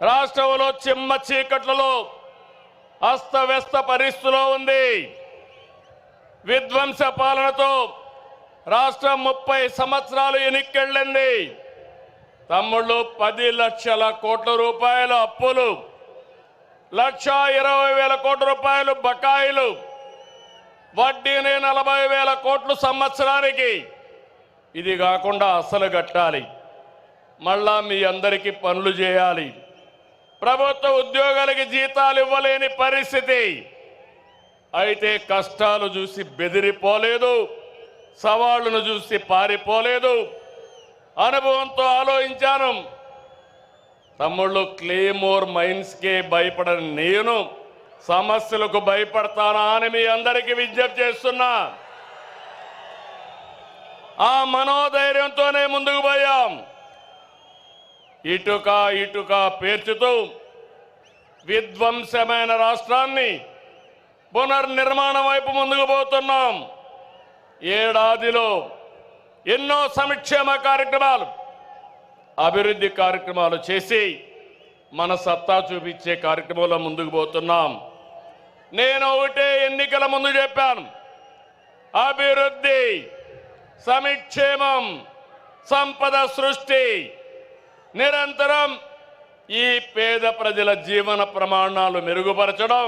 రాష్ట్రంలో చిమ్మ చీకట్లలో అస్తవ్యస్త పరిస్థితిలో ఉంది. విధ్వంస పాలనతో రాష్ట్రం 30 సంవత్సరాలు ఎన్నికెళ్ళింది. తమ్ముళ్ళు 10 లక్షల కోట్ల రూపాయల అప్పులు, 1,20,000 కోట్ల రూపాయలు బకాయిలు, వడ్డీని 40,000 కోట్లు సంవత్సరానికి. ఇది కాకుండా అసలు కట్టాలి, మళ్ళా మీ అందరికీ పనులు చేయాలి. ప్రభుత్వ ఉద్యోగాలకి జీతాలు ఇవ్వలేని పరిస్థితి. అయితే కష్టాలు చూసి బెదిరిపోలేదు, సవాళ్లను చూసి పారిపోలేదు. అనుభవంతో ఆలోచించాను. తమ్ముళ్ళు, క్లేమోర్ మైన్స్కే భయపడని నేను సమస్యలకు భయపడతానా అని మీ అందరికీ విజ్ఞప్తి చేస్తున్నా. ఆ మనోధైర్యంతోనే ముందుకు పోయాం. ఇటుక ఇటుక పేర్చుతూ విధ్వంసమైన రాష్ట్రాన్ని పునర్నిర్మాణం వైపు ముందుకు పోతున్నాం. ఏడాదిలో ఎన్నో సంక్షేమ కార్యక్రమాలు, అభివృద్ధి కార్యక్రమాలు చేసి మన సత్తా చూపించే కార్యక్రమంలో ముందుకు పోతున్నాం. నేను ఒకటే ఎన్నికల ముందు చెప్పాను, అభివృద్ధి, సంక్షేమం, సంపద సృష్టి, నిరంతరం ఈ పేద ప్రజల జీవన ప్రమాణాలు మెరుగుపరచడం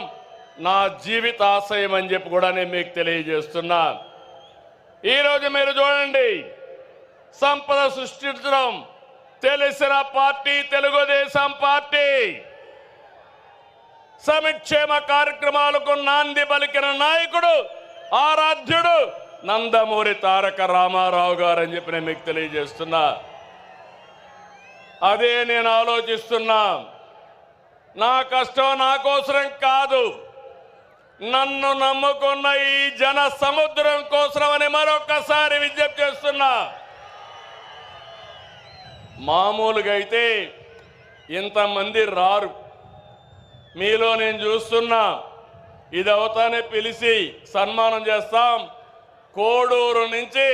నా జీవితాశయం అని చెప్పి కూడా నేను మీకు తెలియజేస్తున్నా. ఈరోజు మీరు చూడండి, సంపద సృష్టించడం తెలిసిన పార్టీ తెలుగుదేశం పార్టీ. సంక్షేమ కార్యక్రమాలకు నాంది పలికిన నాయకుడు, ఆరాధ్యుడు నందమూరి తారక రామారావు గారు అని చెప్పి నేను మీకు తెలియజేస్తున్నా. అదే నేను ఆలోచిస్తున్నా. నా కష్టం నా కోసరం కాదు, నన్ను నమ్ముకున్న ఈ జన సముద్రం కోసమని మరొకసారి విజ్ఞప్తి చేస్తున్నా. మామూలుగా అయితే ఇంతమంది రారు. మీలో నేను చూస్తున్నా, ఇది అవుతానే పిలిచి సన్మానం చేస్తాం. కోడూరు నుంచి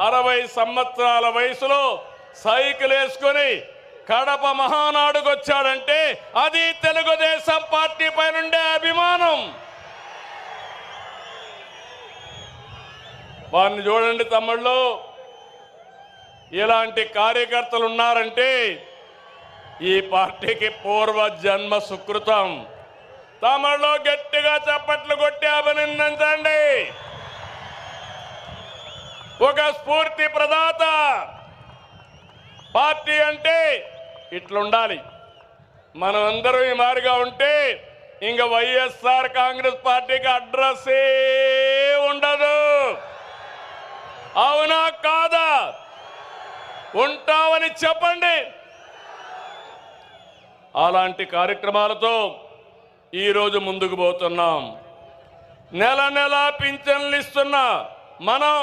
60 సంవత్సరాల వయసులో సైకిల్ వేసుకొని కడప మహానాడుకు వచ్చాడంటే అది తెలుగుదేశం పార్టీ పైనుండే అభిమానం. వారిని చూడండి తమ్ముళ్ళు, ఇలాంటి కార్యకర్తలు ఉన్నారంటే ఈ పార్టీకి పూర్వ జన్మ సుకృతం. తమ్ముళ్ళు గట్టిగా చప్పట్లు కొట్టి అభినందించండి. ఒక స్ఫూర్తి ప్రదాత. పార్టీ అంటే ఇట్లుండాలి. మనం అందరం ఈ మారిగా ఉంటే ఇంక వైఎస్ఆర్ కాంగ్రెస్ పార్టీకి అడ్రస్సే ఉండదు. అవునా కాదా? ఉంటామని చెప్పండి. అలాంటి కార్యక్రమాలతో ఈరోజు ముందుకు పోతున్నాం. నెల నెల పింఛన్లు ఇస్తున్న మనం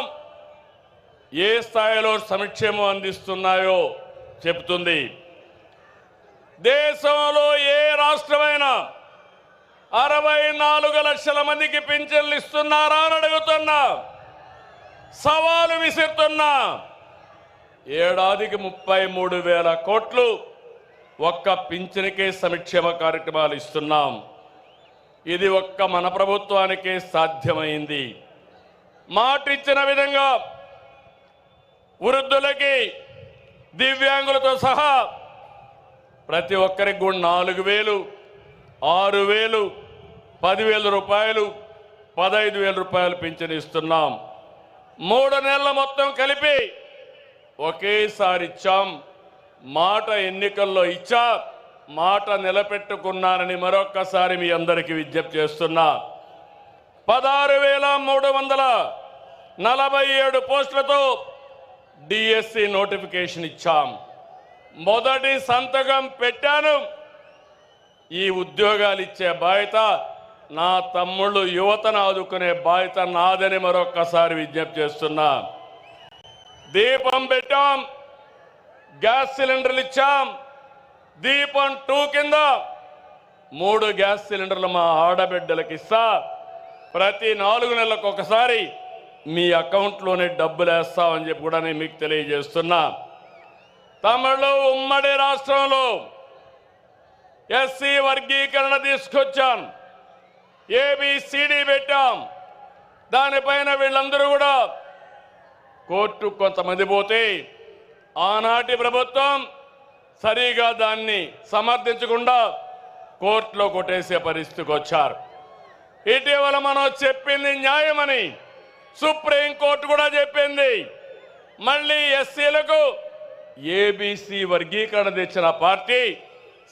ఏ స్థాయిలో సంక్షేమం అందిస్తున్నాయో చెబుతుంది. దేశంలో ఏ రాష్ట్రమైనా 64 లక్షల మందికి పింఛన్లు ఇస్తున్నారా అని అడుగుతున్నా, సవాలు విసురుతున్నా. ఏడాదికి 33,000 కోట్లు ఒక్క పింఛన్కే సంక్షేమ కార్యక్రమాలు ఇస్తున్నాం. ఇది ఒక్క మన ప్రభుత్వానికే సాధ్యమైంది. మాటిచ్చిన విధంగా వృద్ధులకి, దివ్యాంగులతో సహా ప్రతి ఒక్కరికి కూడా 4,000, 6,000, 10,000 రూపాయలు, 15,000 రూపాయలు పింఛను ఇస్తున్నాం. 3 నెలల మొత్తం కలిపి ఒకేసారి ఇచ్చాం. మాట ఎన్నికల్లో ఇచ్చా, మాట నిలబెట్టుకున్నానని మరొక్కసారి మీ అందరికీ విజ్ఞప్తి చేస్తున్నా. 16,347 పోస్టులతో డిఎస్సి నోటిఫికేషన్ ఇచ్చాం. మొదటి సంతకం పెట్టాను. ఈ ఉద్యోగాలు ఇచ్చే బాధ్యత నా తమ్ముళ్ళు, యువతను ఆదుకునే బాధ్యత నాదని మరొక్కసారి విజ్ఞప్తి చేస్తున్నా. దీపం పెట్టాం, గ్యాస్ సిలిండర్లు ఇచ్చాం. దీపం 2 కింద 3 గ్యాస్ సిలిండర్లు మా ఆడబిడ్డలకు ఇస్తా. ప్రతి 4 నెలలకు ఒకసారి మీ అకౌంట్లోనే డబ్బులు వేస్తామని చెప్పి కూడా నేను మీకు తెలియజేస్తున్నా. తమిళ ఉమ్మడి రాష్ట్రంలో ఎస్సీ వర్గీకరణ తీసుకొచ్చాం, ఏబిసిడి పెట్టాం. దానిపైన వీళ్ళందరూ కూడా కోర్టు కొంతమంది పోతే ఆనాటి ప్రభుత్వం సరిగా దాన్ని సమర్థించకుండా కోర్టులో కొట్టేసే పరిస్థితికి వచ్చారు. ఇటీవల మనం చెప్పింది న్యాయమని సుప్రీంకోర్టు కూడా చెప్పింది. మళ్ళీ ఎస్సీలకు ఏబిసి వర్గీకరణ తెచ్చిన పార్టీ,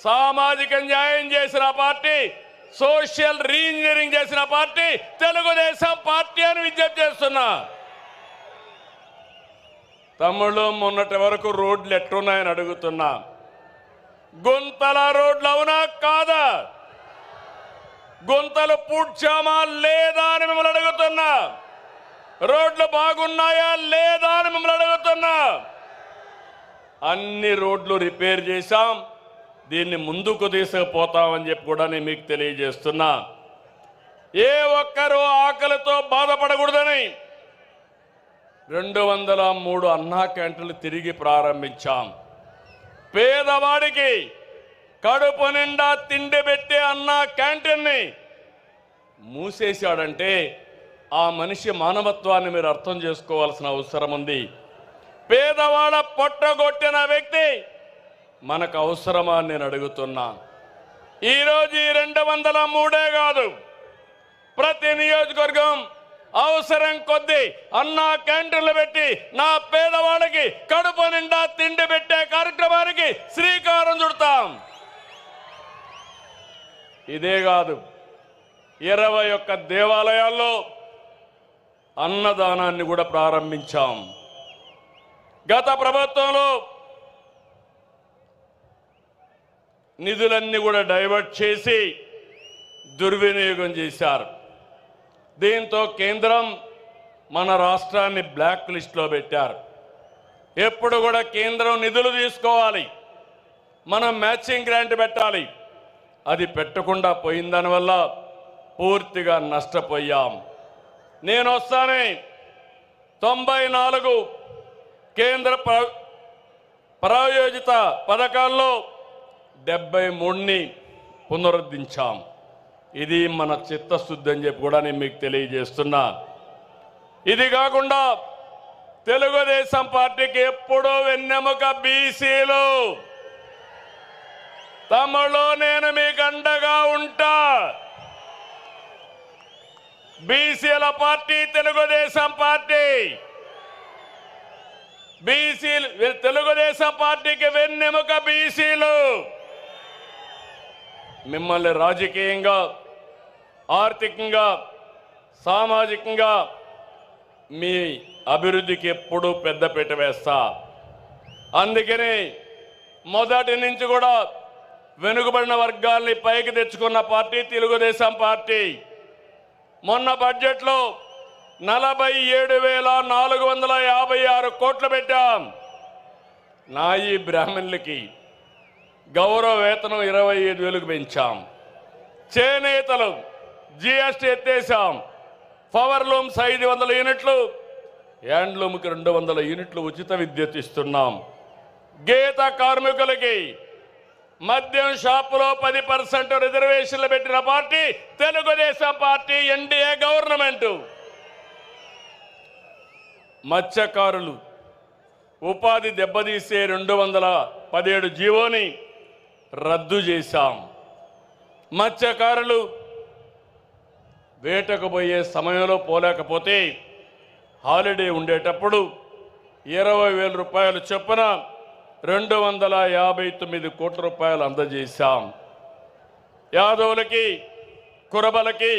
సామాజిక న్యాయం చేసిన పార్టీ, సోషల్ రీఇంజనీరింగ్ చేసిన పార్టీ తెలుగుదేశం పార్టీ అని విజ్ఞప్తి చేస్తున్నా. తమ్ముళ్ళు, మొన్నటి వరకు రోడ్లు ఎట్టున్నాయని అడుగుతున్నా. గుంతల రోడ్లు అవునా కాదా? గుంతలు పూడ్చామా లేదా అని మిమ్మల్ని అడుగుతున్నా. రోడ్లు బాగున్నాయా లేదా అని మిమ్మల్ని అడుగుతున్నా. అన్ని రోడ్లు రిపేర్ చేశాం, దీన్ని ముందుకు తీసుకుపోతామని చెప్పి కూడా నేను మీకు తెలియజేస్తున్నా. ఏ ఒక్కరూ ఆకలితో బాధపడకూడదని 203 అన్నా క్యాంటీన్లు తిరిగి ప్రారంభించాం. పేదవాడికి కడుపు నిండా తిండి పెట్టే అన్నా క్యాంటీన్ని మూసేశాడంటే ఆ మనిషి మానవత్వాన్ని మీరు అర్థం చేసుకోవాల్సిన అవసరం ఉంది. పేదవాడ పొట్టగొట్టిన వ్యక్తి మనకు అవసరమా అని నేను అడుగుతున్నా. ఈరోజు ఈ 203 కాదు, ప్రతి నియోజకవర్గం అవసరం కొద్దీ అన్నా క్యాంటీన్లు పెట్టి నా పేదవాళ్ళకి కడుపు నిండా తిండి పెట్టే కార్యక్రమానికి శ్రీకారం చుడతాం. ఇదే కాదు, 21 దేవాలయాల్లో అన్నదానాన్ని కూడా ప్రారంభించాం. గత ప్రభుత్వంలో నిధులన్నీ కూడా డైవర్ట్ చేసి దుర్వినియోగం చేశారు. దీంతో కేంద్రం మన రాష్ట్రాన్ని బ్లాక్ లిస్ట్లో పెట్టారు. ఎప్పుడు కూడా కేంద్రం నిధులు తీసుకోవాలి, మనం మ్యాచింగ్ గ్రాంట్ పెట్టాలి. అది పెట్టకుండా పోయిన దానివల్ల పూర్తిగా నష్టపోయాం. నేను వస్తానే 94 కేంద్ర ప్రాయోజిత పథకాల్లో 73ని పునరుద్ధరించాం. ఇది మన చిత్తశుద్ధి అని చెప్పి కూడా నేను మీకు తెలియజేస్తున్నా. ఇది కాకుండా తెలుగుదేశం పార్టీకి ఎప్పుడూ వెన్నెముక బీసీలు. తమలో నేను మీకు అండగా ఉంటా. బీసీల పార్టీ తెలుగుదేశం పార్టీ. బీసీలు తెలుగుదేశం పార్టీకి వెన్నెముక బీసీలు. మిమ్మల్ని రాజకీయంగా, ఆర్థికంగా, సామాజికంగా మీ అభివృద్ధికి ఎప్పుడూ పెద్దపీట వేస్తా. అందుకని మొదటి నుంచి కూడా వెనుకబడిన వర్గాల్ని పైకి తెచ్చుకున్న పార్టీ తెలుగుదేశం పార్టీ. మొన్న బడ్జెట్లో 47,456 కోట్లు పెట్టాం. నాయి బ్రాహ్మణులకి గౌరవ వేతనం 25,000కు పెంచాం. చేనేతలు జిఎస్టీ ఎత్తేసాం. పవర్ లూమ్స్ 500 యూనిట్లు, హ్యాండ్లూమ్కి 200 యూనిట్లు ఉచిత విద్యుత్ ఇస్తున్నాం. గీత కార్మికులకి మద్యం షాపులో 10% రిజర్వేషన్లు పెట్టిన party Telugu Desam party, NDA government. మత్స్యకారులు ఉపాధి దెబ్బతీసే 217 జీవోని రద్దు చేశాం. మత్స్యకారులు వేటకు పోయే సమయంలో పోలేకపోతే హాలిడే ఉండేటప్పుడు 20,000 రూపాయలు చొప్పున 259 కోట్ల రూపాయలు అందజేశాం. యాదవులకి, కురబలకి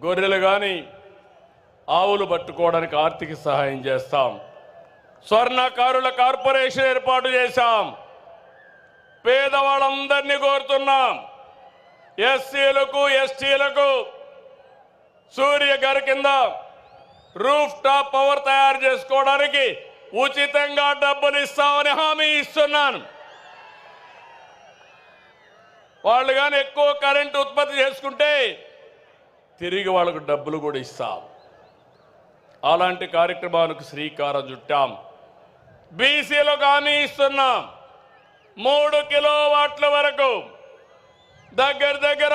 గొర్రెలు కానీ ఆవులు పట్టుకోవడానికి ఆర్థిక సహాయం చేస్తాం. స్వర్ణకారుల కార్పొరేషన్ ఏర్పాటు చేశాం. పేదవాళ్ళందరినీ కోరుతున్నాం, ఎస్సీలకు, ఎస్టీలకు సూర్య గారి కింద రూఫ్ టాప్ పవర్ తయారు చేసుకోవడానికి ఉచితంగా డబ్బులు ఇస్తామని హామీ ఇస్తున్నాను. వాళ్ళు కానీ ఎక్కువ కరెంటు ఉత్పత్తి చేసుకుంటే తిరిగి వాళ్ళకు డబ్బులు కూడా ఇస్తాం. అలాంటి కార్యక్రమాలకు శ్రీకారం చుట్టాం. బీసీలకు హామీ ఇస్తున్నాం. 3 కిలోవాట్ల వరకు దగ్గర దగ్గర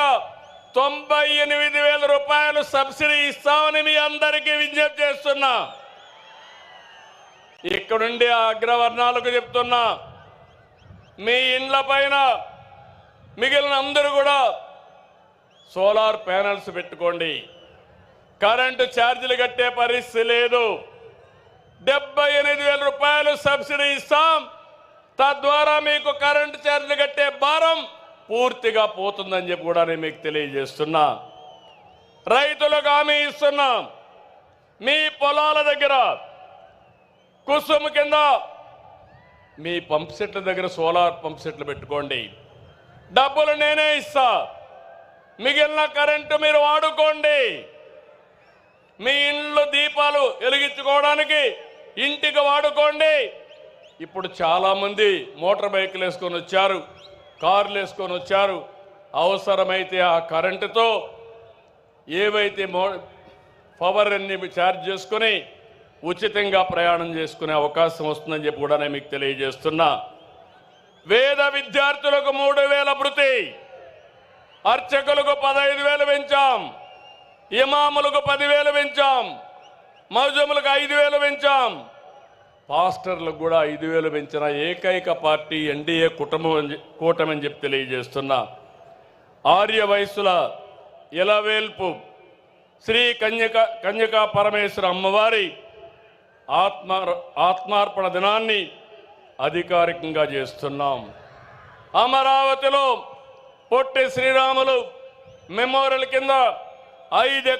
98,000 రూపాయలు సబ్సిడీ ఇస్తామని మీ అందరికీ విజ్ఞప్తి చేస్తున్నా. ఇక్కడుండి ఆ అగ్రవర్ణాలకు చెప్తున్నా, మీ ఇండ్ల పైన మిగిలిన అందరూ కూడా సోలార్ ప్యానెల్స్ పెట్టుకోండి. కరెంటు ఛార్జీలు కట్టే పరిస్థితి లేదు. 78,000 రూపాయలు సబ్సిడీ ఇస్తాం. తద్వారా మీకు కరెంటు ఛార్జీలు కట్టే భారం పూర్తిగా పోతుందని చెప్పి కూడా నేను మీకు తెలియజేస్తున్నా. రైతులకు హామీ ఇస్తున్నాం, మీ పొలాల దగ్గర కుసుమ్ కింద మీ పంప్ సెట్ల దగ్గర సోలార్ పంప్ సెట్లు పెట్టుకోండి. డబ్బులు నేనే ఇస్తా, మిగిలిన కరెంటు మీరు వాడుకోండి. మీ ఇంట్లో దీపాలు వెలిగించుకోవడానికి ఇంటికి వాడుకోండి. ఇప్పుడు చాలామంది మోటార్ బైకులు వేసుకొని వచ్చారు, కార్లు వేసుకొని వచ్చారు. అవసరమైతే ఆ కరెంటుతో ఏవైతే పవర్ అన్ని ఛార్జ్ చేసుకుని ఉచితంగా ప్రయాణం చేసుకునే అవకాశం వస్తుందని చెప్పి కూడా నేను మీకు తెలియజేస్తున్నా. వేద విద్యార్థులకు 3,000 భృతి, అర్చకులకు 15,000 పెంచాం, ఇమాములకు 10,000 పెంచాం, మౌజములకు 5,000 పెంచాం, పాస్టర్లకు కూడా 5,000 పెంచిన ఏకైక పార్టీ ఎన్డీఏ కూటమి అని చెప్పి తెలియజేస్తున్నా. ఆర్య వయస్సుల ఇలవేల్పు శ్రీ కన్యకా పరమేశ్వర అమ్మవారి ఆత్మార్పణ దినాన్ని అధికారికంగా చేస్తున్నాం. అమరావతిలో పొట్టి శ్రీరాములు మెమోరియల్ కింద 5